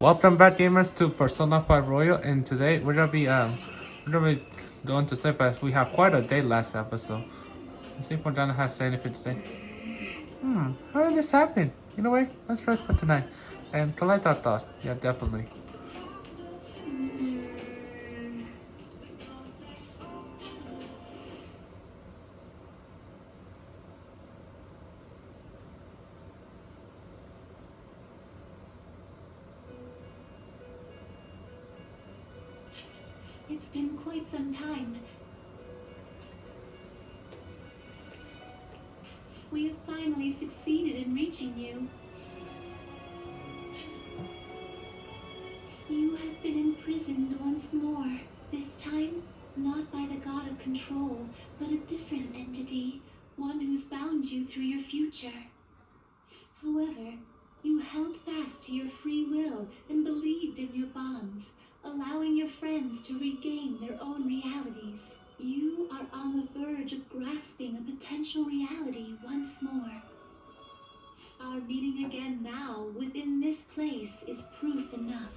Welcome back, gamers, to Persona 5 Royal, and today we're gonna be going to sleep as we have quite a day last episode. Let's see if Morgana has anything to say. How did this happen? You know what? Let's rest for tonight and collect our thoughts. Yeah, definitely. It's been quite some time. We have finally succeeded in reaching you. You have been imprisoned once more. This time, not by the god of control, but a different entity, one who's bound you through your future. However, you held fast to your free will and believed in your bonds, allowing your friends to regain their own realities. You are on the verge of grasping a potential reality once more. Our meeting again now within this place is proof enough.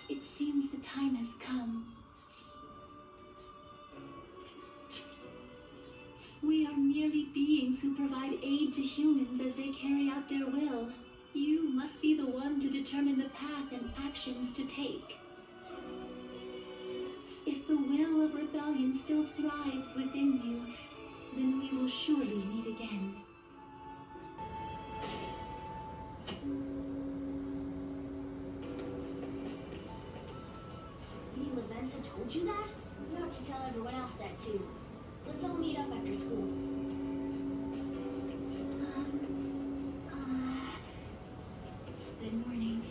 It seems the time has come. We are merely beings who provide aid to humans as they carry out their will. You must be the one to determine the path and actions to take. If the will of rebellion still thrives within you, then we will surely meet again. Neil Events had told you that? You ought to tell everyone else that too. Let's all meet up after school. Good morning.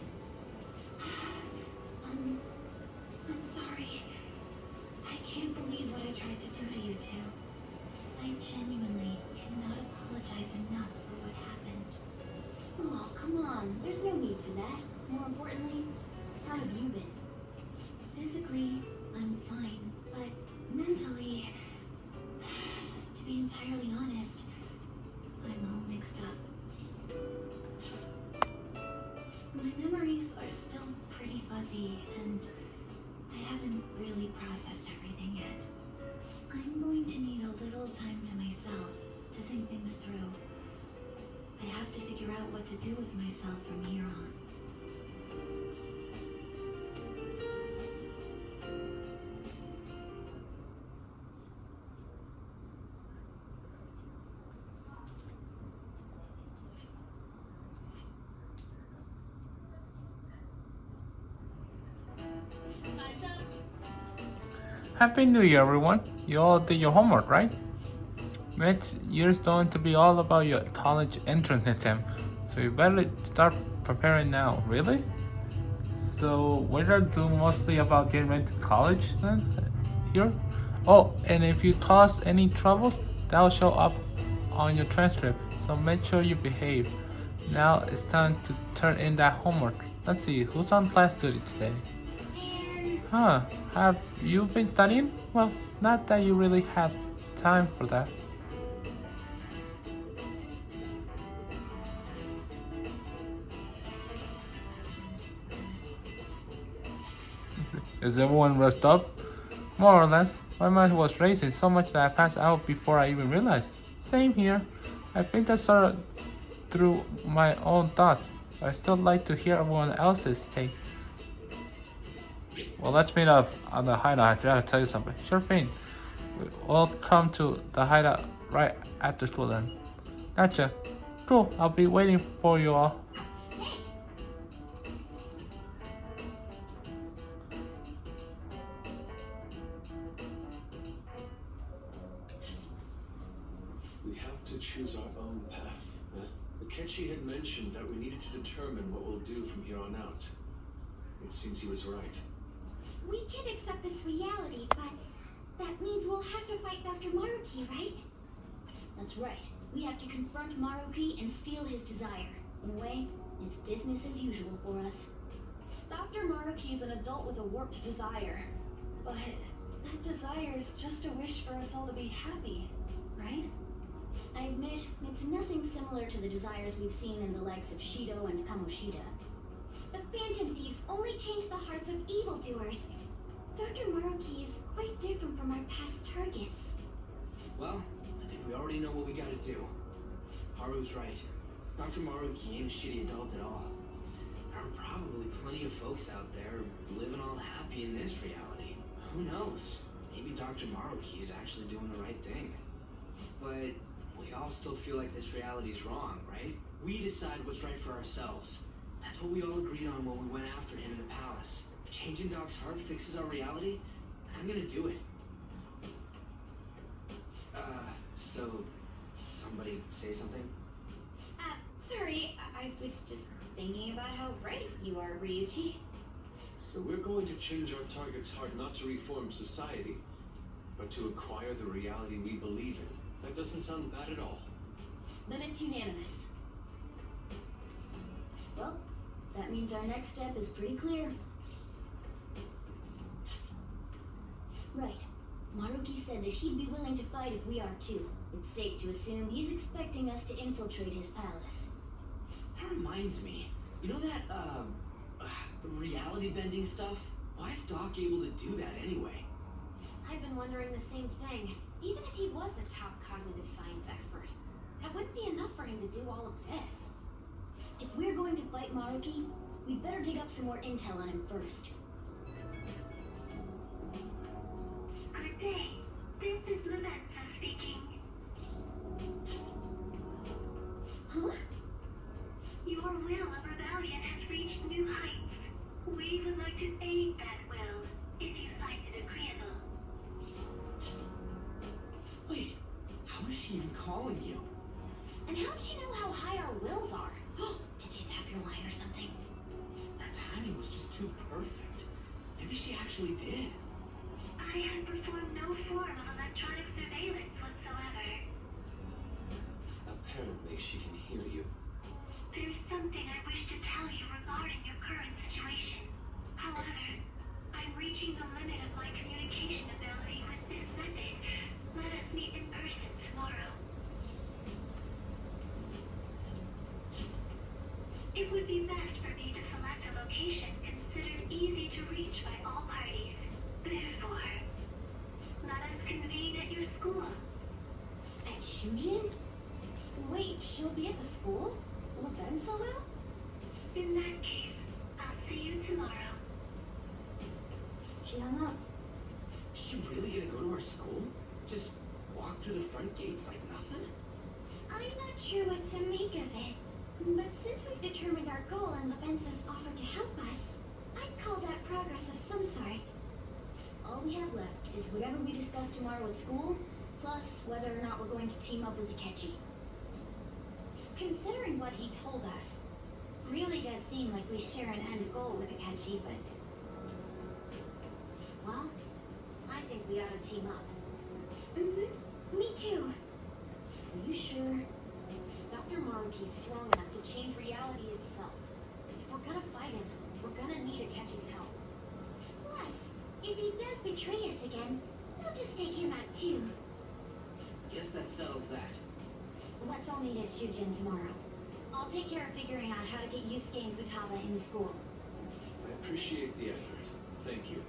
I'm sorry. I can't believe what I tried to do to you two. I genuinely cannot apologize enough for what happened. Oh, come on. There's no need for that. More importantly, how have you been? Physically, I'm fine, but mentally, to be entirely honest, I'm all mixed up. My memories are still pretty fuzzy, and I haven't really processed everything yet. I'm going to need a little time to myself to think things through. I have to figure out what to do with myself from here on. Time's up. Happy New Year, everyone. You all did your homework, right? Next year's going to be all about your college entrance exam, so you better start preparing now. Really? So we're gonna do mostly about getting ready to college then? Here? Oh, and if you cause any troubles, that'll show up on your transcript, so make sure you behave. Now it's time to turn in that homework. Let's see, who's on class duty today? Huh, have you been studying? Well, not that you really have time for that. Is everyone rest up? More or less. My mind was racing so much that I passed out before I even realized. Same here. I think I sorted through my own thoughts, but I still like to hear everyone else's take. Well, let's meet up on the hideout. I gotta tell you something. Sure thing. We'll come to the hideout right after school then. Gotcha. Cool. I'll be waiting for you all. We have to choose our own path. Akechi had mentioned that we needed to determine what we'll do from here on out. It seems he was right. We can accept this reality, but that means we'll have to fight Dr. Maruki, right? That's right. We have to confront Maruki and steal his desire. In a way, it's business as usual for us. Dr. Maruki is an adult with a warped desire, but that desire is just a wish for us all to be happy, right? I admit, it, it's nothing similar to the desires we've seen in the likes of Shido and Kamoshida. The Phantom Thieves only change the hearts of evildoers. Dr. Maruki is quite different from our past targets. Well, I think we already know what we gotta do. Haru's right. Dr. Maruki ain't a shitty adult at all. There are probably plenty of folks out there living all happy in this reality. Who knows? Maybe Dr. Maruki is actually doing the right thing. But we all still feel like this reality's wrong, right? We decide what's right for ourselves. That's what we all agreed on when we went after him in the palace. If changing Doc's heart fixes our reality, then I'm gonna do it. So somebody say something? Sorry, I was just thinking about how right you are, Ryuichi. So we're going to change our target's heart not to reform society, but to acquire the reality we believe in. That doesn't sound bad at all. Then it's unanimous. Well, that means our next step is pretty clear. Right. Maruki said that he'd be willing to fight if we are too. It's safe to assume he's expecting us to infiltrate his palace. That reminds me. You know that, reality bending stuff? Why is Doc able to do that anyway? I've been wondering the same thing. Even if he was a top cognitive science expert, that wouldn't be enough for him to do all of this. If we're going to fight Maruki, we'd better dig up some more intel on him first. Good day. This is Lorenza speaking. Huh? Your will of rebellion has reached new heights. We would like to aid that will, if you find it agreeable. Wait, how is she even calling you? And how'd she know how high our wills are? Did she tap your line or something? That timing was just too perfect. Maybe she actually did. I have performed no form of electronic surveillance whatsoever. Apparently she can hear you. There's something I wish to tell you regarding your current situation. However, I'm reaching the limit of my communication ability with this method. Let us meet in person tomorrow. It would be best for me to select a location considered easy to reach by all parties. Therefore, let us convene at your school. At Shujin? Wait, she'll be at the school? Lorenzo will? In that case, I'll see you tomorrow. She hung up. Is she really gonna go to our school? Just walk through the front gates like nothing? I'm not sure what to make of it. But since we've determined our goal and Lorenzo's offered to help us, I'd call that progress of some sort. All we have left is whatever we discuss tomorrow at school, plus whether or not we're going to team up with Akechi. Considering what he told us, really does seem like we share an end goal with Akechi, but... Well, I think we ought to team up. Me too. Are you sure? Dr. Maruki's strong enough to change reality itself. If we're gonna fight him, we're gonna need Akechi's help. Plus, if he does betray us again, we'll just take him out too. Guess that settles that. Let's all meet at Shujin tomorrow. I'll take care of figuring out how to get Yusuke and Futaba in the school. I appreciate the effort. Thank you.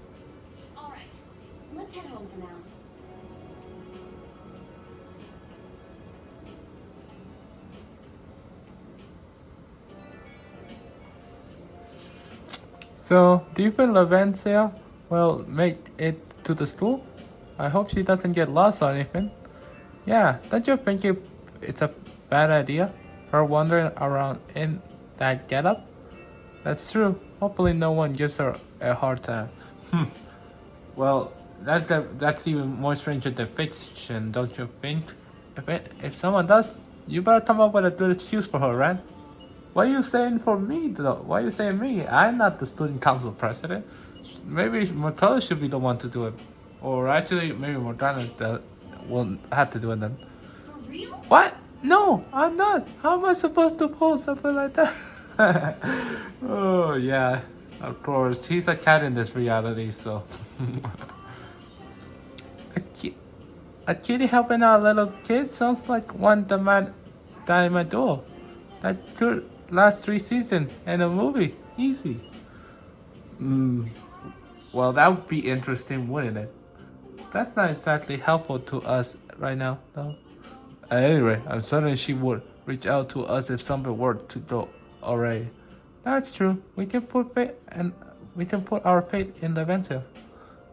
Alright, let's head home for now. So, do you think Lavencia will make it to the school? I hope she doesn't get lost or anything. Yeah, don't you think it's a bad idea? Her wandering around in that getup? That's true. Hopefully no one gives her a hard time. Well, that's even more stranger than fiction, don't you think? If someone does, you better come up with a good excuse for her, right? Why are you saying for me though? Why are you saying me? I'm not the student council president. Maybe Mortella should be the one to do it. Or actually, maybe Morgana will have to do it then. For real? What? No, I'm not. How am I supposed to post something like that? Oh, yeah. Of course. He's a cat in this reality, so. A kitty helping out little kids sounds like one that might die in my duel. That could last 3 seasons and a movie. Easy. Well, that would be interesting, wouldn't it? That's not exactly helpful to us right now, though. At any rate, I'm certain she would reach out to us if something were to go already. That's true. We can put our fate in the venture.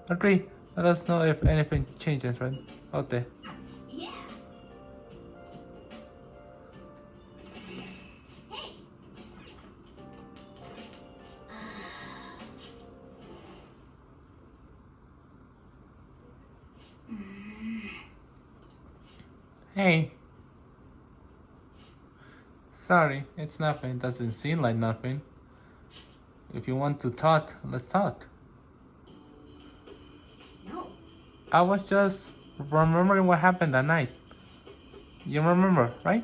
Agree. Let us know if anything changes, right? Out there. Yeah. See it. Hey. Hey. Sorry, it's nothing. It doesn't seem like nothing. If you want to talk, let's talk. No. I was just remembering what happened that night. You remember, right?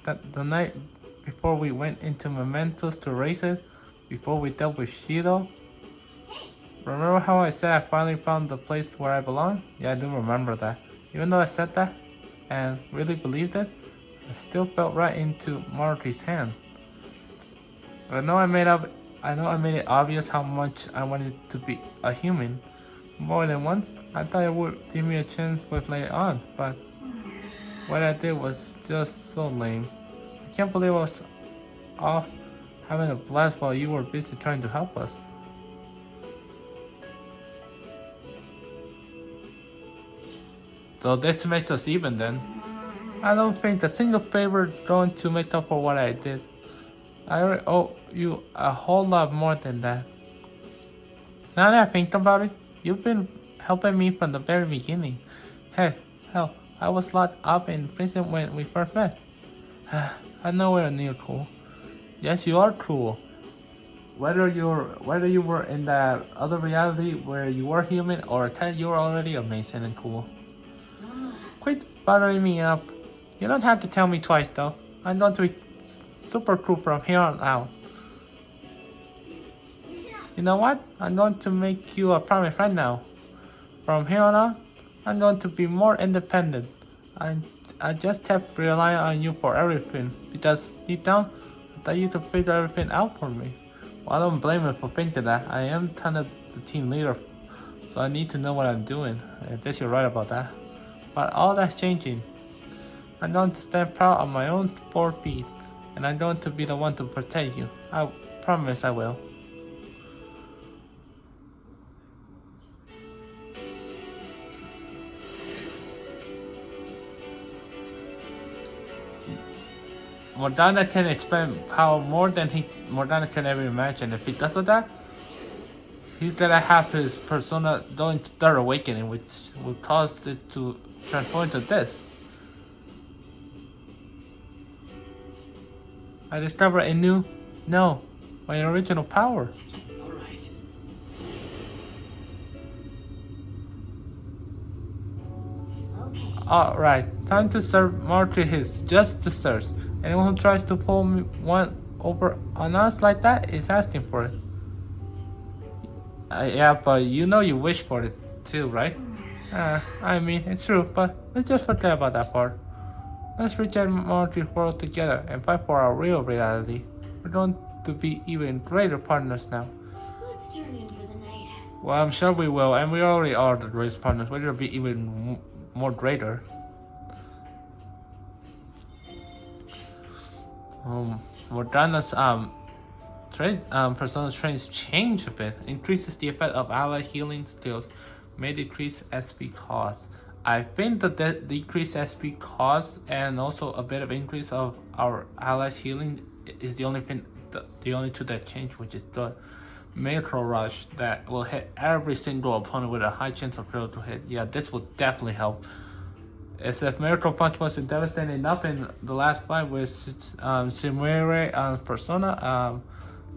That the night before we went into Mementos to race it, before we dealt with Shido. Remember how I said I finally found the place where I belong? Yeah, I do remember that. Even though I said that and really believed it, I still felt right into Marjorie's hand. I know I made it obvious how much I wanted to be a human. More than once, I thought it would give me a chance with later on, but what I did was just so lame. I can't believe I was off having a blast while you were busy trying to help us. So this makes us even then. I don't think a single favor going to make up for what I did. I owe you a whole lot more than that. Now that I think about it, you've been helping me from the very beginning. Hell, I was locked up in prison when we first met. I know we're near cool. Yes, you are cool. Whether you were in that other reality where you were human or you were already amazing and cool. Quit bothering me up. You don't have to tell me twice though. I'm going to be super cool from here on out. You know what? I'm going to make you a promise right now. From here on out, I'm going to be more independent. I just kept relying on you for everything because deep down, I thought you could figure everything out for me. Well, I don't blame you for thinking that. I am kind of the team leader, so I need to know what I'm doing. I guess you're right about that. But all that's changing. I'm going to stand proud on my own 4 feet, and I'm going to be the one to protect you. I promise I will. Morgana can expend power more than Morgana can ever imagine. If he does that, he's gonna have his persona going to third awakening, which will cause it to transform into this. I discovered my original power. Alright. Okay. Alright, time to serve Marty his just desserts. Anyone who tries to pull one over on us like that is asking for it. Yeah, but you know you wish for it too, right? I mean, it's true, but let's just forget about that part. Let's reject Marty's world together and fight for our real reality. We're going to be even greater partners now. Let's turn in for the night. Well, I'm sure we will, and we already are the greatest partners. We're going to be even more greater. Morgana's personal traits change a bit. Increases the effect of ally healing skills. May decrease SP cost. I think that the decreased SP cost and also a bit of increase of our allies healing is the only thing, the only two that change, which is the Miracle Rush that will hit every single opponent with a high chance of critical hit. Yeah, this will definitely help. As if Miracle Punch wasn't devastating enough in the last fight with Sumire Persona,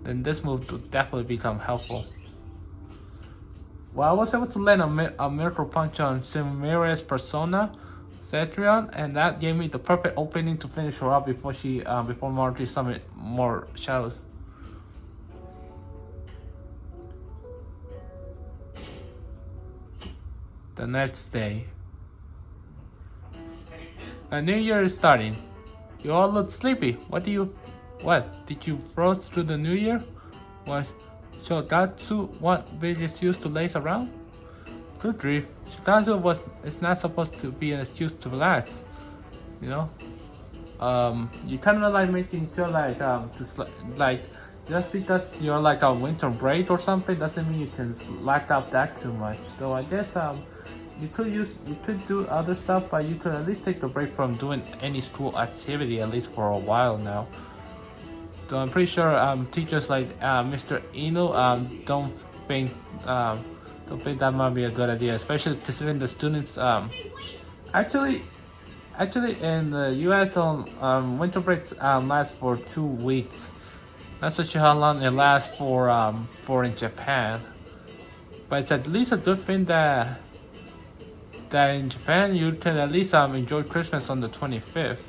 then this move will definitely become helpful. Well, I was able to land a Miracle Punch on Sumire's Persona, Cetrion, and that gave me the perfect opening to finish her up before Marjorie summoned more shadows. The next day. A new year is starting. You all look sleepy. What? Did you froze through the new year? Was Shogatsu what bitches used to lace around? Good grief. Shogatsu is not supposed to be an excuse to relax. You know? You kind of like making sure like like just because you're like on winter break or something doesn't mean you can slack out that too much. Though I guess you could do other stuff, but you could at least take a break from doing any school activity at least for a while now. So I'm pretty sure teachers like Mr. Eno don't think that might be a good idea, especially considering the students actually in the U.S. winter breaks last for 2 weeks. Not so sure how long it lasts for in Japan, but it's at least a good thing that in Japan you can at least enjoy Christmas on the 25th.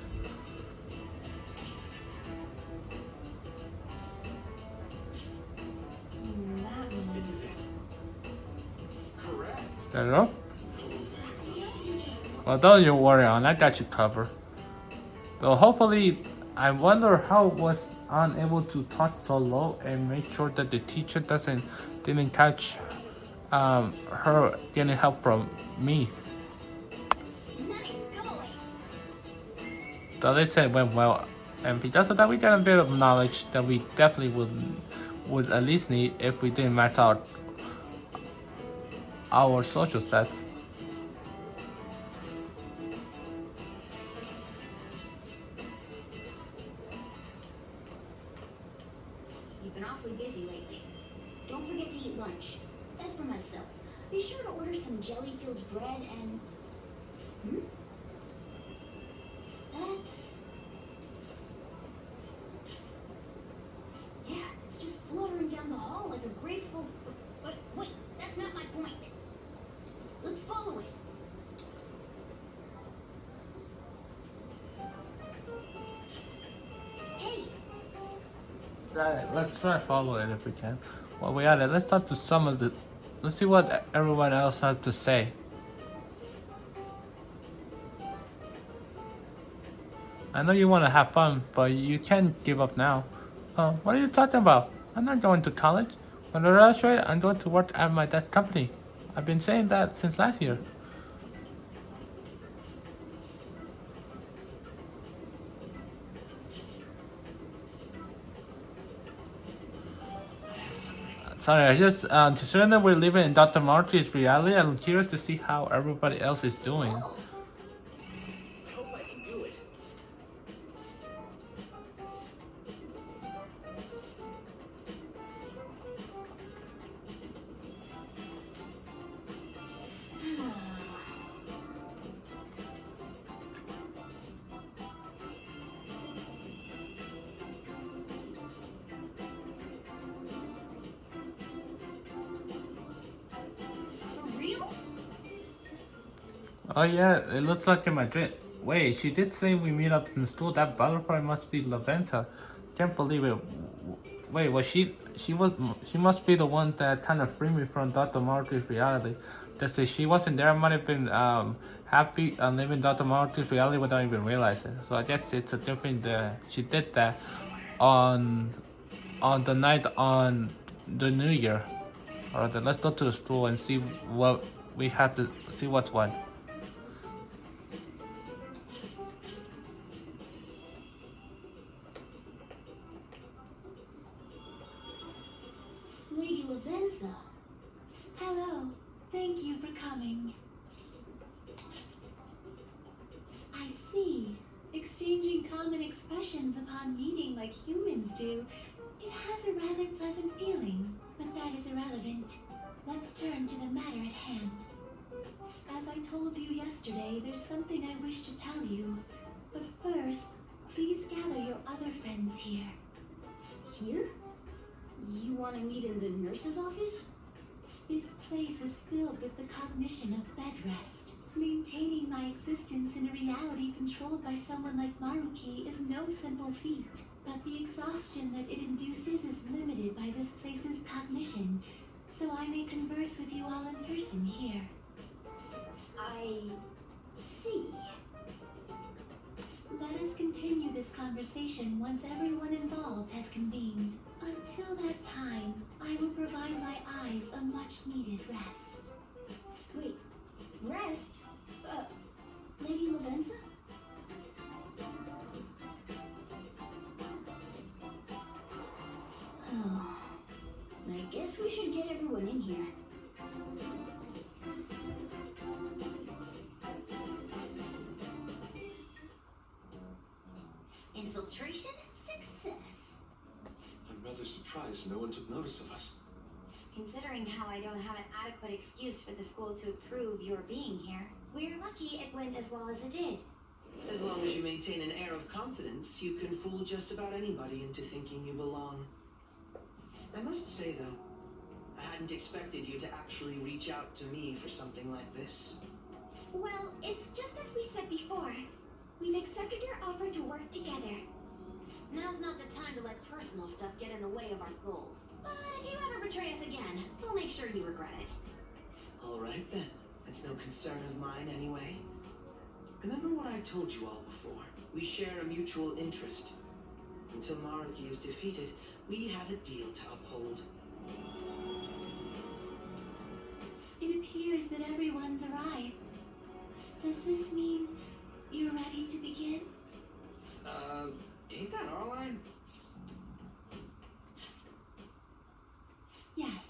This is it. Correct. There you go. Well, don't you worry on, I got you covered. Though hopefully, I wonder how was unable to talk so low and make sure that the teacher didn't catch her getting help from me. Nice going. So they said it went well, and because of that, we got a bit of knowledge that we definitely would at least need if we didn't match out our social stats. You've been awfully busy lately. Don't forget to eat lunch. That's for myself. Be sure to order some jelly-filled bread and... That's... Yeah, it's just fluttering down the hall like a graceful... Wait, that's not my point. Let's follow it. Hey, Let's try to follow it if we can. While we at it, let's talk to some of the. Let's see what everyone else has to say. I know you want to have fun, but you can't give up now. What are you talking about? I'm not going to college. When I graduate, I'm going to work at my dad's company. I've been saying that since last year. Sorry, I just considering that we're living in Dr. Marty's reality, I'm curious to see how everybody else is doing. I hope I can do it. for real? Oh yeah, it looks like in my dream. Wait, she did say we meet up in the school. That butterfly must be Laventa. Can't believe it. Wait, was she must be the one that kind of freed me from Dr. Marty's reality. Just if she wasn't there, I might have been happy living Dr. Marty's reality without even realizing. So I guess it's a different. She did that on the night on the New Year. Alright, then let's go to the school and see what we have to see. What's what. Lady Lavenza. Hello. Thank you for coming. I see. Exchanging common expressions upon meeting like humans do. It has a rather pleasant feeling, but that is irrelevant. Let's turn to the matter at hand. As I told you yesterday, there's something I wish to tell you. But first, please gather your other friends here. Here? You want to meet in the nurse's office? This place is filled with the cognition of bed rest. Maintaining my existence in a reality controlled by someone like Maruki is no simple feat, but the exhaustion that it induces is limited by this place's cognition, so I may converse with you all in person here. I see. Let us continue this conversation once everyone involved has convened. Until that time, I will provide my eyes a much-needed rest. Wait, rest? Lady Lavenza? Oh, I guess we should get everyone in here. Infiltration success. I'm rather surprised no one took notice of us. Considering how I don't have an adequate excuse for the school to approve your being here, we're lucky it went as well as it did. As long as you maintain an air of confidence, you can fool just about anybody into thinking you belong. I must say, though, I hadn't expected you to actually reach out to me for something like this. Well, it's just as we said before. We've accepted your offer to work together. Now's not the time to let personal stuff get in the way of our goal. But if you ever betray us again, we'll make sure you regret it. All right, then. It's no concern of mine, anyway. Remember what I told you all before. We share a mutual interest. Until Maruki is defeated, we have a deal to uphold. It appears that everyone's arrived. Does this mean you're ready to begin? Ain't that our line? Yes.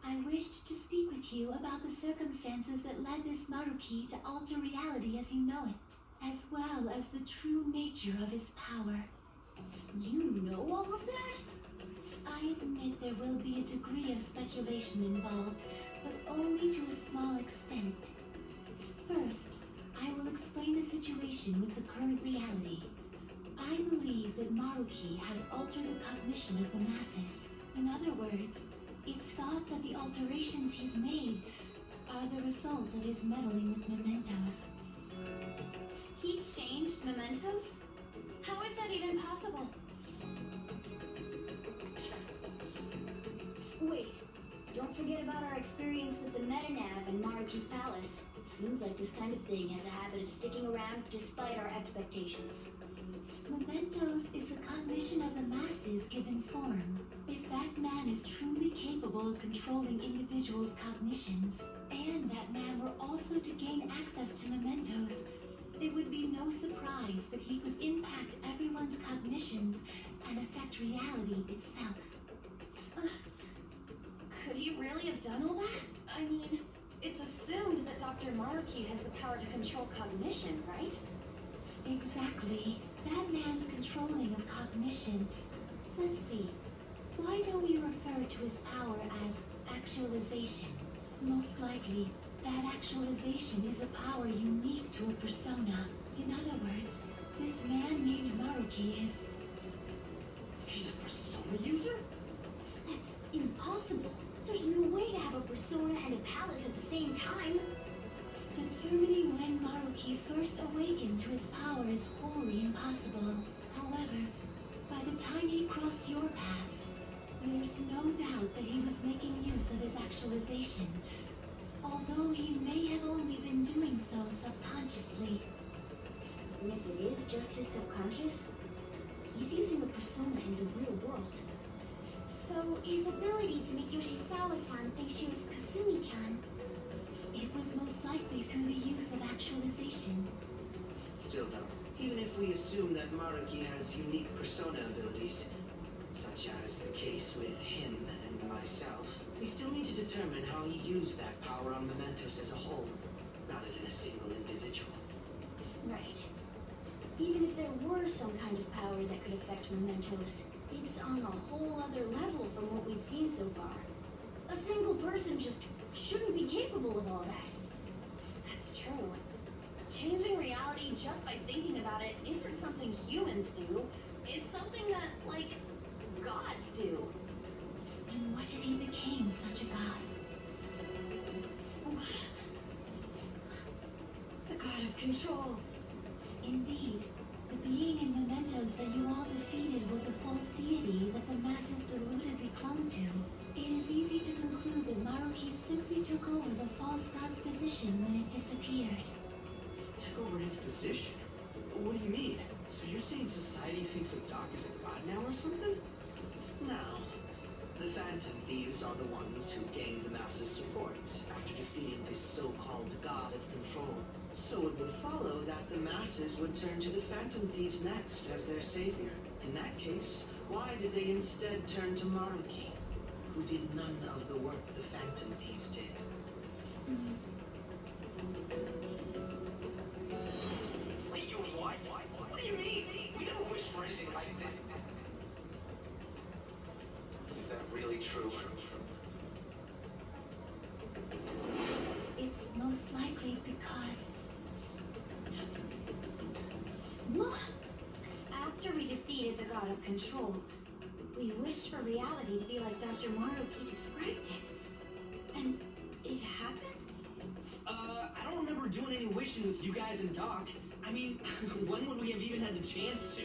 I wished to speak with you about the circumstances that led this Maruki to alter reality as you know it, as well as the true nature of his power. You know all of that? I admit there will be a degree of speculation involved, but only to a small extent. First, I will explain the situation with the current reality. I believe that Maruki has altered the cognition of the masses. In other words, it's thought that the alterations he's made are the result of his meddling with mementos. He changed mementos? How is that even possible? Wait, don't forget about our experience with the Metanav and Maruki's palace. Seems like this kind of thing has a habit of sticking around despite our expectations. Mementos is the cognition of the masses given form. If that man is truly capable of controlling individuals' cognitions, and that man were also to gain access to mementos, it would be no surprise that he could impact everyone's cognitions and affect reality itself. Could he really have done all that? I mean, it's assumed that Dr. Maruki has the power to control cognition, right? Exactly. That man's controlling of cognition. Let's see. Why don't we refer to his power as actualization? Most likely, that actualization is a power unique to a persona. In other words, this man named Maruki is... He's a persona user? That's impossible. There's no way to have a persona and a palace at the same time. Determining when Maruki first awakened to his power is wholly impossible. However, by the time he crossed your paths, there's no doubt that he was making use of his actualization, although he may have only been doing so subconsciously. And if it is just his subconscious, he's using a persona in the real world. So his ability to make Yoshizawa-san think she was Kasumi-chan. It was most likely through the use of actualization. Still though, even if we assume that Maruki has unique persona abilities, such as the case with him and myself, we still need to determine how he used that power on mementos as a whole, rather than a single individual. Right. Even if there were some kind of power that could affect mementos, it's on a whole other level from what we've seen so far. A single person just shouldn't be capable of all that. That's true. Changing reality just by thinking about it isn't something humans do. It's something that, like, gods do. And what if he became such a god? The god of control. Indeed, the being in mementos that you all defeated was a false deity that the masses deludedly clung to. It is easy to conclude that Maruki simply took over the false god's position when it disappeared. Took over his position? What do you mean? So you're saying society thinks of Doc as a god now or something? No. The Phantom Thieves are the ones who gained the masses' support after defeating this so-called god of control. So it would follow that the masses would turn to the Phantom Thieves next as their savior. In that case, why did they instead turn to Maruki, who did none of the work the Phantom Thieves did? Wait, you what? What do you mean? We never wished for anything like that. Is that really true? It's most likely because... What? After we defeated the god of control, we wished for reality to be like Dr. Maruki described it. And it happened? I don't remember doing any wishing with you guys and Doc. I mean, when would we have even had the chance to?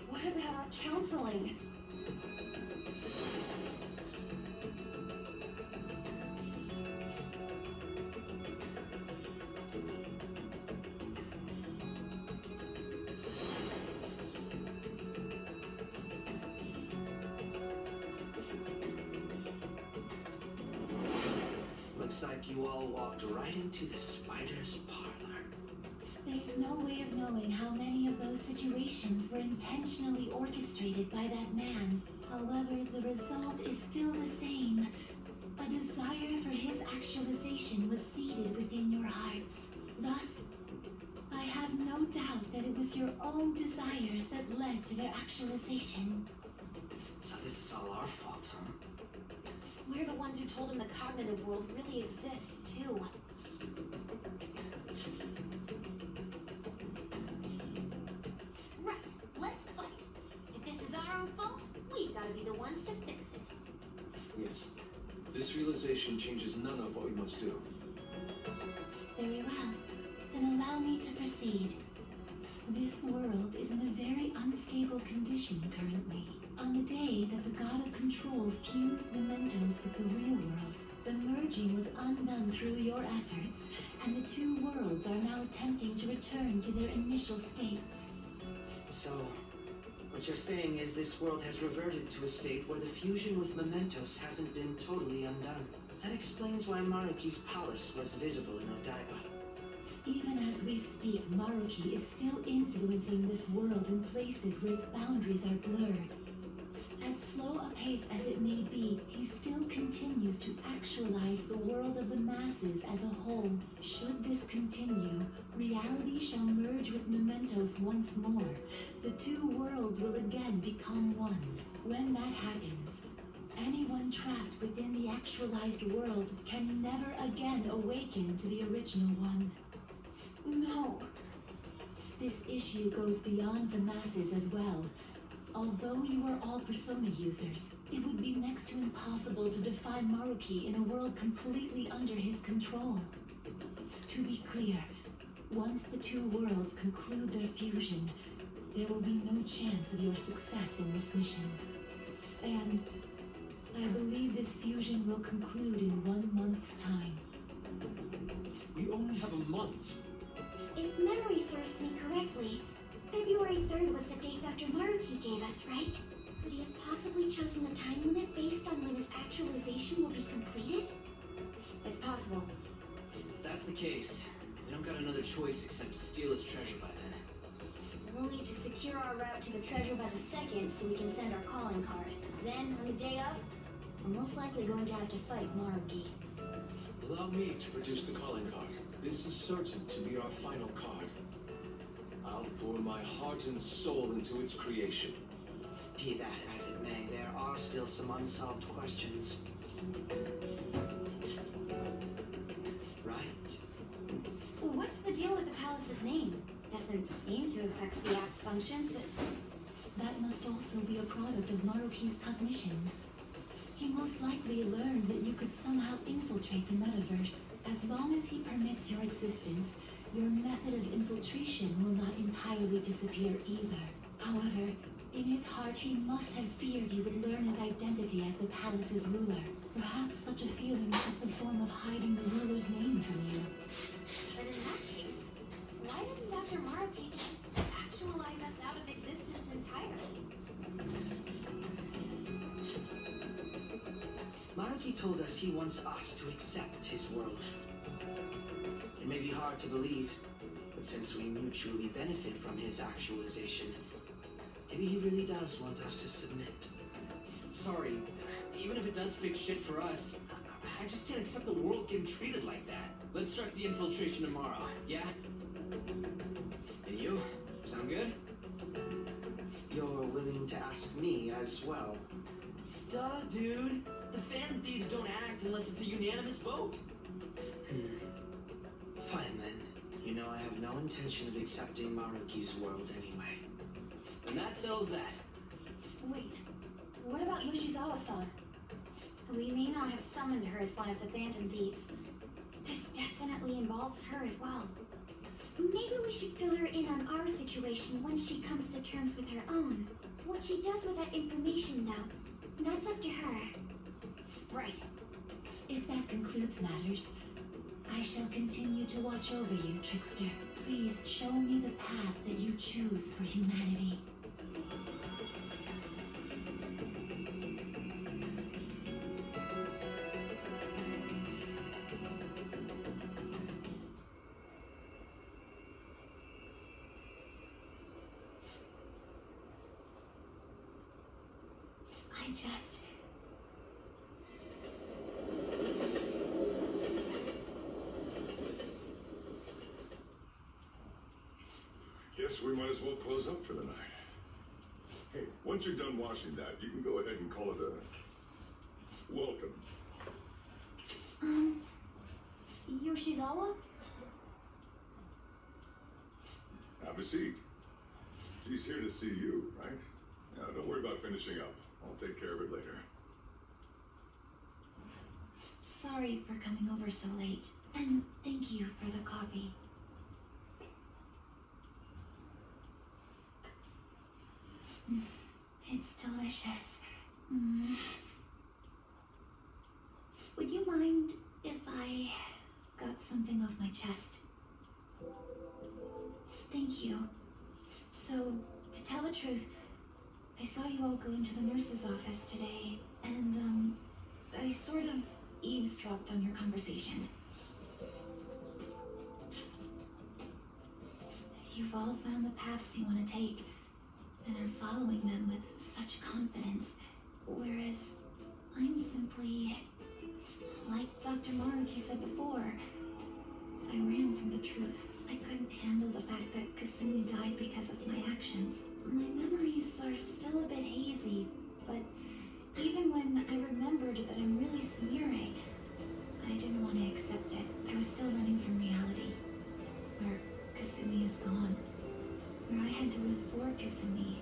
What about our counseling? Looks like you all walked right into the spider's parlor. There's no way of knowing how many of those situations were intentionally orchestrated by that man. However, the result is still the same. A desire for his actualization was seated within your hearts. Thus, I have no doubt that it was your own desires that led to their actualization. So this is all our fault, huh? We're the ones who told him the cognitive world really exists, too. Right, let's fight. If this is our own fault, we've got to be the ones to fix it. Yes. This realization changes none of what we must do. Very well. Then allow me to proceed. This world is in a very unstable condition currently. On the day that the god of control fused mementos with the real world, the merging was undone through your efforts, and the two worlds are now attempting to return to their initial states. So, what you're saying is this world has reverted to a state where the fusion with mementos hasn't been totally undone. That explains why Maruki's palace was visible in Odaiba. Even as we speak, Maruki is still influencing this world in places where its boundaries are blurred. As slow a pace as it may be, he still continues to actualize the world of the masses as a whole. Should this continue, reality shall merge with mementos once more. The two worlds will again become one. When that happens, anyone trapped within the actualized world can never again awaken to the original one. No. This issue goes beyond the masses as well. Although you are all Persona users, it would be next to impossible to defy Maruki in a world completely under his control. To be clear, once the two worlds conclude their fusion, there will be no chance of your success in this mission. And I believe this fusion will conclude in 1 month's time. We only have a month. If memory serves me correctly, February 3rd was the date Dr. Maruki gave us, right? Could he have possibly chosen the time limit based on when his actualization will be completed? It's possible. If that's the case, we don't got another choice except to steal his treasure by then. We'll need to secure our route to the treasure by the second so we can send our calling card. Then, on the day of, we're most likely going to have to fight Maruki. Allow me to produce the calling card. This is certain to be our final card. I'll pour my heart and soul into its creation. Be that as it may, there are still some unsolved questions. Right. What's the deal with the palace's name? Doesn't seem to affect the app's functions, but That must also be a product of Maruki's cognition. He most likely learned that you could somehow infiltrate the metaverse. As long as he permits your existence, your method of infiltration will not entirely disappear either. However, in his heart he must have feared you would learn his identity as the palace's ruler. Perhaps such a feeling took the form of hiding the ruler's name from you. in that case, why didn't Dr. Maruki just Maruki told us he wants us to accept his world. It may be hard to believe, but since we mutually benefit from his actualization, maybe he really does want us to submit. Sorry, even if it does fix shit for us, I just can't accept the world getting treated like that. Let's start the infiltration tomorrow, yeah? And you? Sound good? You're willing to ask me as well. Duh, dude. The fan thieves don't act unless it's a unanimous vote. Fine then. You know I have no intention of accepting Maruki's world anyway. And that settles that. Wait, what about Yoshizawa-san? We may not have summoned her as one of the Phantom Thieves. This definitely involves her as well. Maybe we should fill her in on our situation once she comes to terms with her own. What she does with that information, though, that's up to her. Right. If that concludes matters, I shall continue to watch over you, Trickster. Please show me the path that you choose for humanity. I just... Guess we might as well close up for the night. Hey, once you're done washing that, you can go ahead and call it a welcome. Yoshizawa? Have a seat. She's here to see you, right? Now, don't worry about finishing up. I'll take care of it later. Sorry for coming over so late, and thank you for the coffee. It's delicious. Would you mind if I got something off my chest? Thank you. So, to tell the truth, I saw you all go into the nurse's office today, and, I sort of eavesdropped on your conversation. You've all found the paths you want to take, and are following them with such confidence, whereas I'm simply, like Dr. Maruki said before, I ran from the truth. I couldn't handle the fact that Kasumi died because of my actions. My memories are still a bit hazy, but even when I remembered that I'm really Sumire, I didn't want to accept it. I was still running from reality, where Kasumi is gone, where I had to live for Kasumi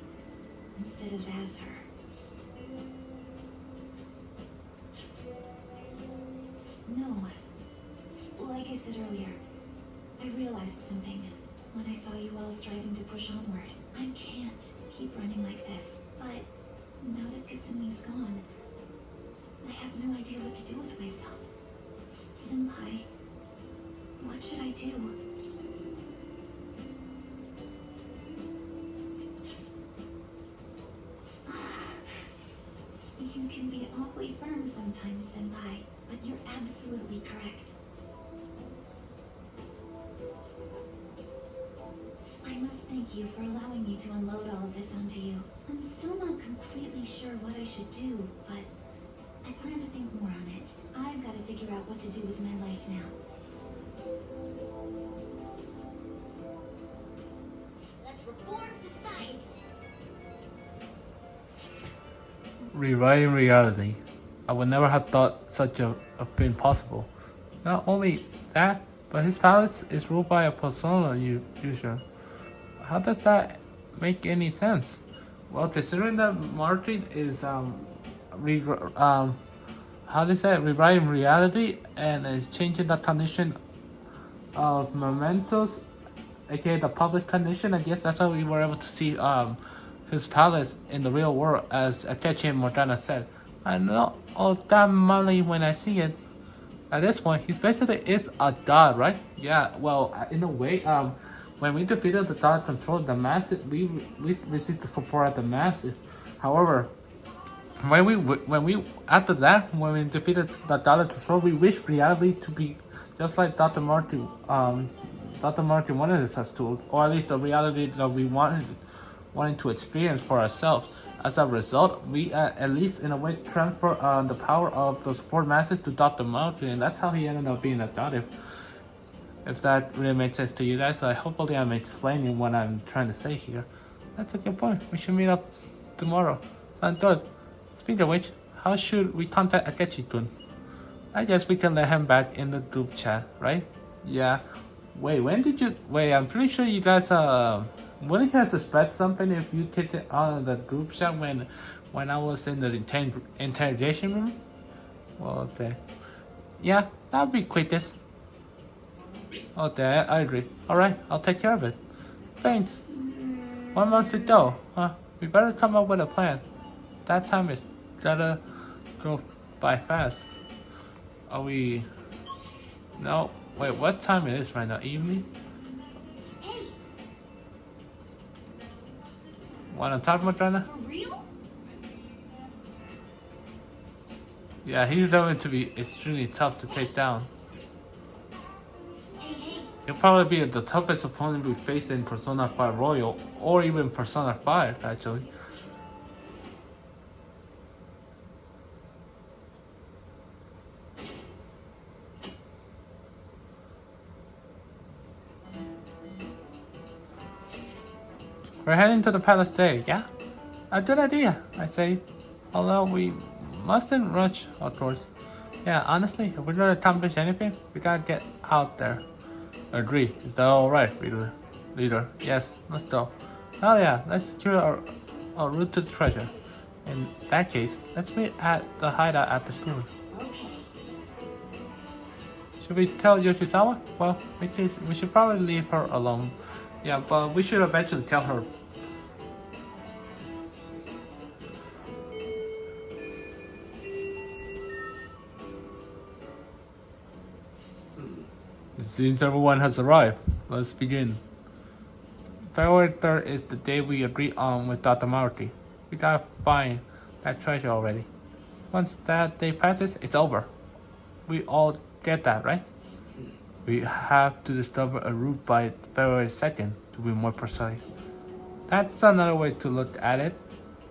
instead of as her. No, like I said earlier, I realized something when I saw you all striving to push onward. I can't keep running like this, but now that Kasumi's gone, I have no idea what to do with myself. Senpai, what should I do? You can be awfully firm sometimes, Senpai, but you're absolutely correct. I must thank you for allowing me to unload all of this onto you. I'm still not completely sure what I should do, but I plan to think more on it. I've got to figure out what to do with my life now. Let's reform society. Rewriting reality. I would never have thought such a thing possible. Not only that, but his palace is ruled by a persona user. How does that make any sense? Well, considering that Martin is how do you say it? Rewriting reality and is changing the condition of mementos, aka the public condition. I guess that's how we were able to see his palace in the real world, as Akechi and Morgana said. I know all that money when I see it. At this point, he basically is a god, right? Yeah. Well, in a way, when we defeated the god control, the massive, we received the support of the massive. However, when we after that, when we defeated the Dollar Control, we wished reality to be just like Dr. Marty wanted us to, or at least the reality that we wanted to experience for ourselves. As a result, we at least in a way transfer the power of the support masters to Dr. Marty, and that's how he ended up being a god. If that really makes sense to you guys, so hopefully I'm explaining what I'm trying to say here. That's a good point. We should meet up tomorrow. Sounds good. Speaking of which, how should we contact Akechi-kun? I guess we can let him back in the group chat, right? Yeah. Wait, when did you... Wait, I'm pretty sure you guys, wouldn't you suspect something if you kicked it out of the group chat when I was in the interrogation room? Well, okay. Yeah, that would be quickest. Okay, I agree. Alright, I'll take care of it. Thanks. 1 month to go, huh? We better come up with a plan. That time is gotta go by fast. Are we... No, wait, what time it is right now? Evening? Hey, Wanna talk about right now? for real? Yeah, he's going to be extremely tough to take down. Hey. He'll probably be the toughest opponent we face in Persona 5 Royal, or even Persona 5, actually. We're heading to the palace today, yeah? A good idea, I say. Although we mustn't rush, of course. Yeah, honestly, if we're gonna accomplish anything, we gotta get out there. Agree. Is that alright, leader? Yes, let's go. Oh yeah, let's secure our route to the treasure. In that case, let's meet at the hideout at the school. Okay. Should we tell Yoshizawa? Well, we should probably leave her alone. Yeah, but we should eventually tell her. Since everyone has arrived, let's begin. February 3rd is the day we agreed on with Dr. Marty. We gotta find that treasure already. Once that day passes, it's over. We all get that, right? We have to discover a route by February 2nd to be more precise. That's another way to look at it.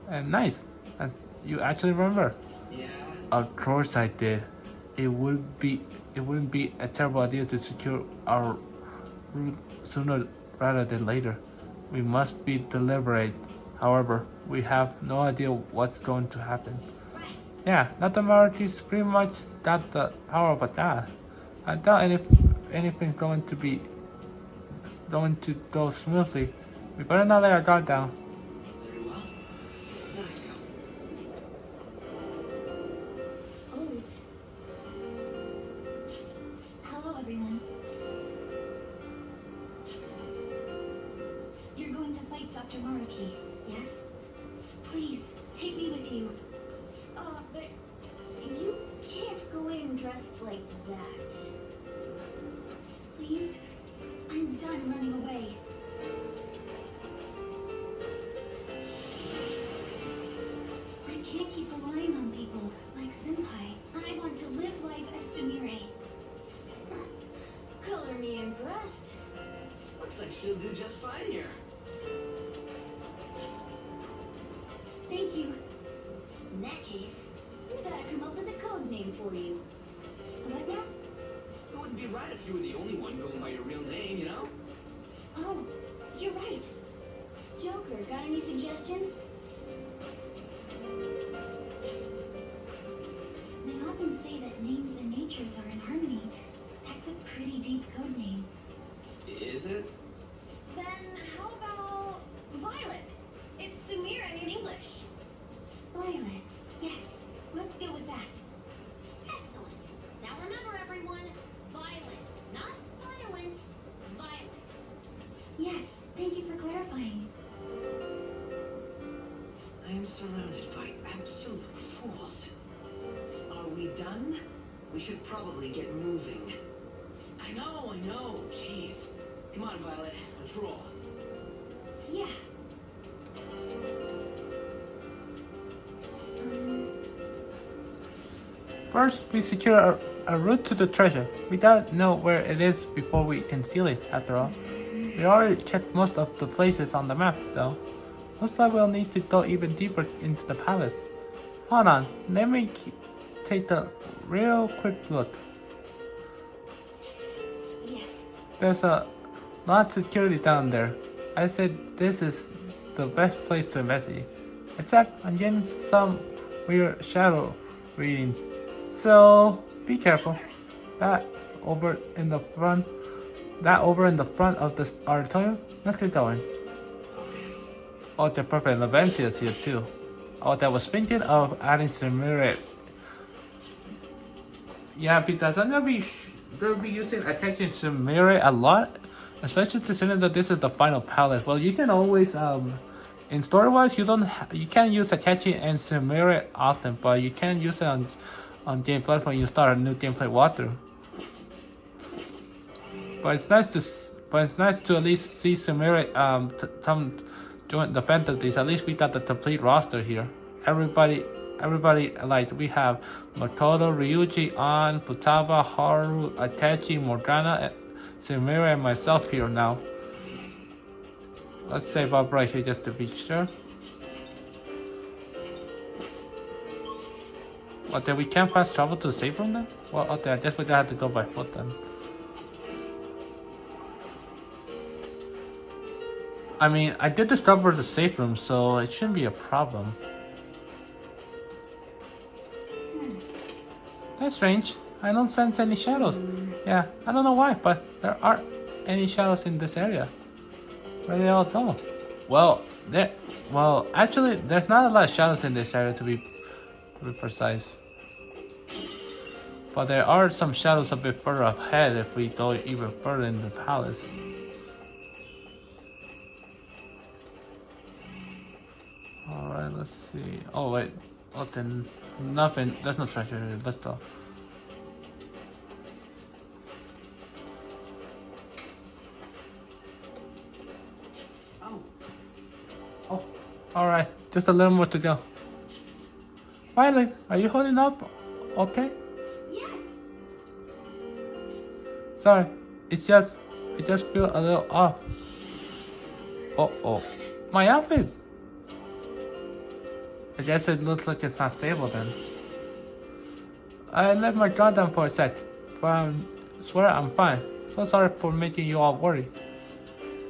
And nice, as you actually remember. Yeah. Of course I did. It wouldn't be a terrible idea to secure our route sooner rather than later. We must be deliberate. However, we have no idea what's going to happen. Yeah, Dr. Marty's pretty much got the power of a god. I doubt anything's going to go smoothly. We better not let our guard down. Very well. Let's go. Oh, it's... Hello, everyone. You're going to fight Dr. Maruki, yes? Please, take me with you. But you can't go in dressed like that. Please? I'm done running away. I can't keep relying on people like Senpai. I want to live life as Sumire. Color me impressed. Looks like she'll do just fine here. Thank you. In that case, we gotta come up with a code name for you. What now? It wouldn't be right if you were the only one going by your real name, you know? Oh, you're right. Joker, got any suggestions? They often say that names and natures are in harmony. That's a pretty deep code name. Is it? Then how about Violet? It's Sumire in English. Violet. Yes, let's go with that. Excellent. Now remember, everyone, Violet, not violent. Violet. Yes, thank you for clarifying. I am surrounded by absolute fools. Are we done? We should probably get moving. I know. Jeez. Come on, Violet. Let's roll. Yeah. First, we secure a route to the treasure. We don't know where it is before we can steal it, after all. We already checked most of the places on the map, though. Looks like we'll need to go even deeper into the palace. Hold on, let me take a real quick look. Yes. There's a lot of security down there. I said this is the best place to investigate. Except I'm getting some weird shadow readings. So be careful. That over in the front of the auditorium. Let's get going. Focus. Oh, the perfect Levantia is here too. Oh, I was thinking of adding some mirror. Yeah, because I'm gonna be using attaching some mirror a lot, especially considering that this is the final palace. Well, you can always in story wise you can't use attaching and some mirror often, but you can use it on gameplay when you start a new gameplay walkthrough. But it's nice to at least see some mirror come join the fantasies. At least we got the complete roster here. Everybody, like we have Makoto, Ryuji, An, Futaba, Haru, Itachi, Morgana, Samira, and myself here now. Let's save up right here just to be sure. What, then we can't fast travel to the safe room then? Well, okay, I guess we have to go by foot then. I mean, I did discover the safe room, so it shouldn't be a problem. That's strange. I don't sense any shadows. Yeah, I don't know why, but there aren't any shadows in this area. Where they all go? Well, actually, there's not a lot of shadows in this area to be precise. But there are some shadows a bit further ahead if we go even further in the palace. Alright, let's see. Oh wait, oh then nothing, there's no treasure here, let's go. Oh, alright, just a little more to go. Finally, are you holding up? Okay? Yes. Sorry, it just feels a little off. Oh, my outfit! I guess it looks like it's not stable then. I let my guard down for a sec, but I swear I'm fine. So sorry for making you all worry.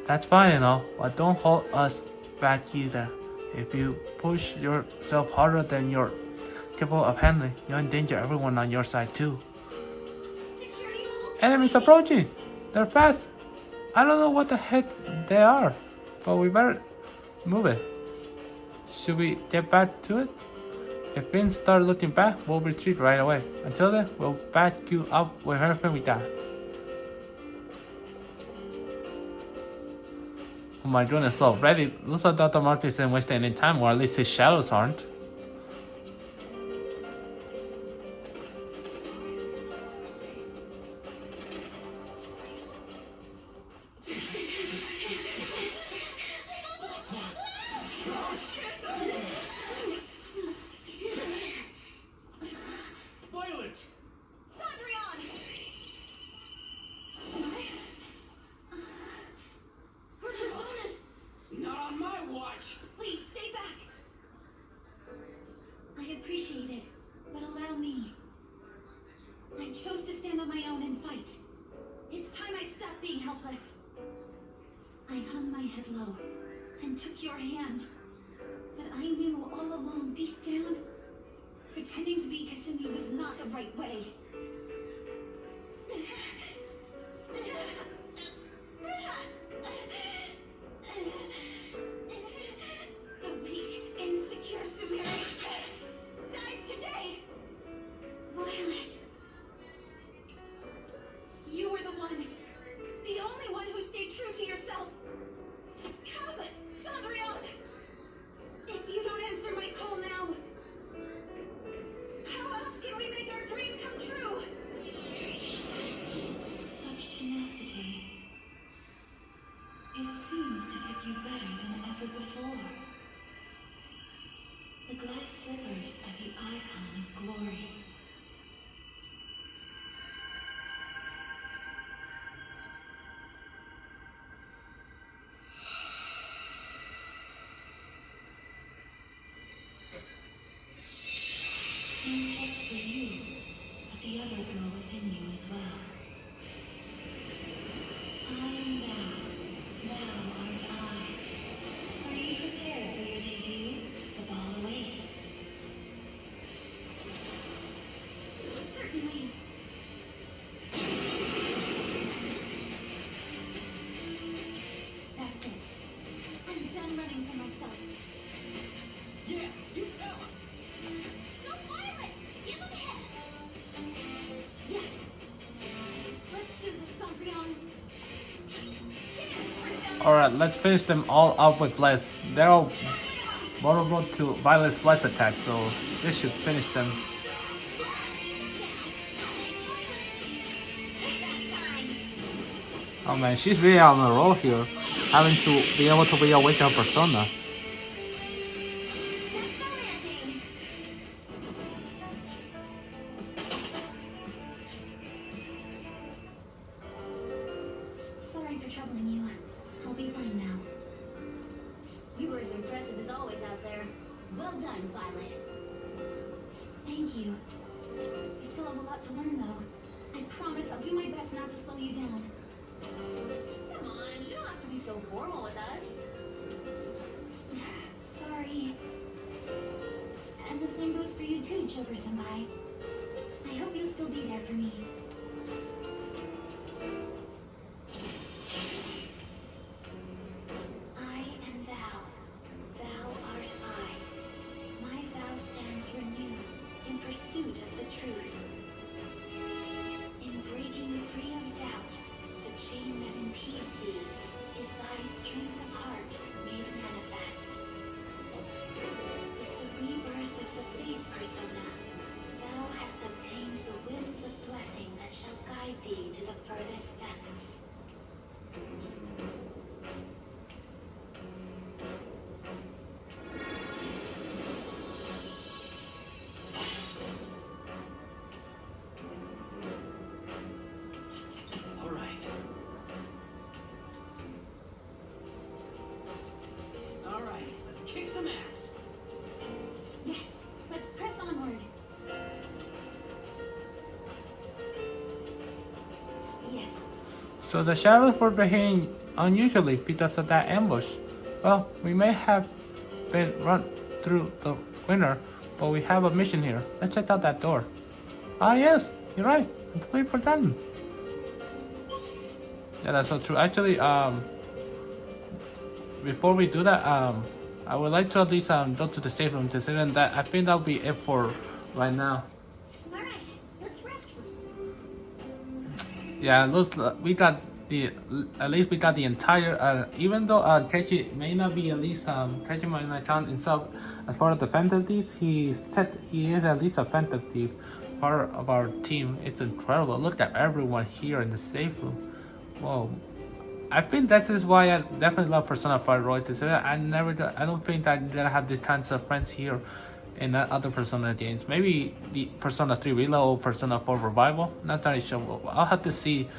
That's fine and all, but don't hold us back either. If you push yourself harder than you're capable of handling, you endanger everyone on your side too. Security level. Enemies approaching! They're fast! I don't know what the heck they are, but we better move it. Should we get back to it? If things start looking back, we'll retreat right away. Until then, we'll back you up with everything we got. Oh my goodness, so ready. Looks like Dr. Mark isn't wasting any time, or at least his shadows aren't. I hung my head low and took your hand. But I knew all along, deep down, pretending to be Kasumi was not the right way. The weak, insecure Sumire dies today. Violet. You were the one. The only one who stayed true to yourself. Come, Cendrillon! If you don't answer my call now, how else can we make our dream come true? Such tenacity. It seems to fit you better than ever before. The glass slivers are the icon of glory. let's finish them all up with Bless. They're all vulnerable to Violet's Bless attack, so this should finish them. Oh man, she's really on a roll here, having to be able to reawaken her persona. Sorry for troubling you. I'll be fine now. You were as impressive as always out there. Well done, Violet. Thank you. I still have a lot to learn, though. I promise I'll do my best not to slow you down. Come on, you don't have to be so formal with us. Sorry. And the same goes for you too, Joker-senpai. I hope you'll still be there for me. I am thou. Thou art I. My vow stands renewed in pursuit of the truth. In breaking free of doubt, the chain that impedes thee is thy strength of heart made manifest. With the rebirth of the faith persona, thou hast obtained the winds of blessing that shall guide thee to the furthest depths. All right. All right, let's kick some ass. Yes, let's press onward. Yes, So the shadows were behaving unusually because of that ambush. Well, we may have been run through the winter, but we have a mission here. Let's check out that door. Ah yes, you're right. I completely forgotten. Yeah, that's so true. Actually, before we do that, I would like to at least go to the safe room to say that I think that'll be it for right now. all right, let's rest. Yeah, looks we got the at least we got the entire even though Keiji may not be at least Keiji might not count himself as part of the Phantom Thieves, he is at least a Phantom Thief, part of our team. It's incredible. Look at everyone here in the safe room. Whoa. I think this is why I definitely love Persona 5 Royalty. I don't think that I'm gonna have these kinds of friends here in other Persona games. Maybe the Persona 3 Reload or Persona 4 Revival. Not entirely sure. I'll have to see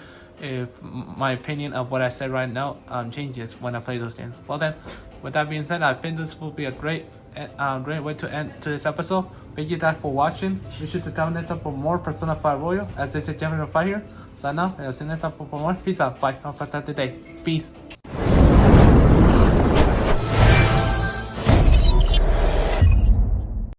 if my opinion of what I said right now changes when I play those games. Well then, with that being said, I think this will be a great way to end to this episode. Thank you guys for watching. Be sure to come next time for more Persona 5 Royal. As this is General 5 here. Sign off, and I'll see you next time for more. Peace out. Bye. Have a fantastic day. Peace.